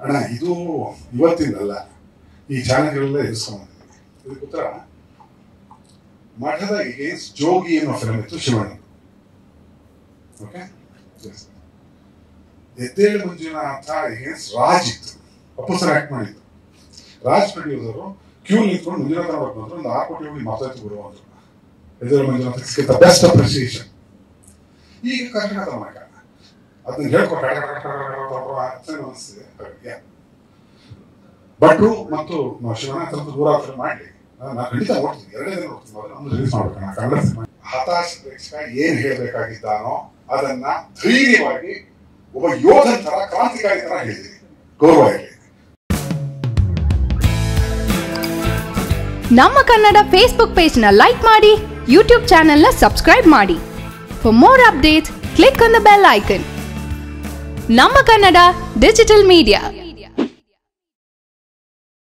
ಅಣ್ಣ ಇದು ಇವತ್ತಿನಲ್ಲ, ಈ ಚಾನೆಲ್ಗಳೆಲ್ಲ ಎದುರಿಸ್ಕೊಂಡಿದ್ದೀವಿ. ಇದಕ್ಕೆ ಉತ್ತರ ಮಠದ ಎಗೇನ್ಸ್ಟ್ ಜೋಗಿ ಅನ್ನೋ ಫಿಲಮ್ ಇತ್ತು, ಶಿವಣ್ಣ. ಓಕೆ, ಎದ್ದೇಳು ಮಂಜುನಾಥ ಎಗೇನ್ಸ್ಟ್ ರಾಜ್ ಇತ್ತು, ಅಪ್ಪು ಸರ್ ಆಕ್ಟ್ ಮಾಡಿದ್ದು. ರಾಜ್ ಪ್ರೊಡ್ಯೂಸರು ಕ್ಯೂ ನಿಂತ್ಕೊಂಡು ಮಂಜುನಾಥ ನೋಡಕ್ ಬಂದ್ರು, ಒಂದು 6 ಕೋಟಿ ಹೋಗಿ ಮಾತಾಡ್ತು ಬಿಡುವ ಅಂದ್ರು. ಎದ್ದೇಳು ಮಂಜುನಾಥ ಬೆಸ್ಟ್ ಅಪ್ರಿಸಿಯೇಷನ್. ಈಗ ಕರ್ನಾಟಕ ತನಕ ಅದನ್ನ ಹೇಳ್ಕೊಟ್ಟ ಅನಿಸ್ತಿದೆ. ಭಟ್ರು ಮತ್ತು ಶಿವಣ್ಣ ಸ್ವಲ್ಪ ದೂರ ಮಾಡಿ ನಾನು ಖಂಡಿತ ನೋಡ್ತೀನಿ, 2 ದಿನ ನೋಡ್ತೀನಿ, ರಿಲೀಸ್ ಮಾಡ್ಬೇಕು. ಕನ್ನಡ ಸಿನಿಮಾ ಹತಾಶ ಪ್ರೇಕ್ಷಕ ಏನ್ ಹೇಳ್ಬೇಕಾಗಿದ್ದಾನೋ ಅದನ್ನ ಧೈರ್ಯವಾಗಿ ಒಬ್ಬ ಯೋಧನ ತರ, ಕ್ರಾಂತಿಕಾರಿ ತರ ಹೇಳಿದ್ದೀನಿ. ಗೌರವ ಹೇಳಿ. ನಮ್ಮ ಕನ್ನಡ ಫೇಸ್ಬುಕ್ ಪೇಜ್ ನ ಲೈಕ್ ಮಾಡಿ, ಯೂಟ್ಯೂಬ್ ಚಾನೆಲ್ ನ ಸಬ್ಸ್ಕ್ರೈಬ್ ಮಾಡಿ. For more updates click on the bell icon. ನಮ್ಮ ಕನ್ನಡ ಡಿಜಿಟಲ್ ಮೀಡಿಯಾ.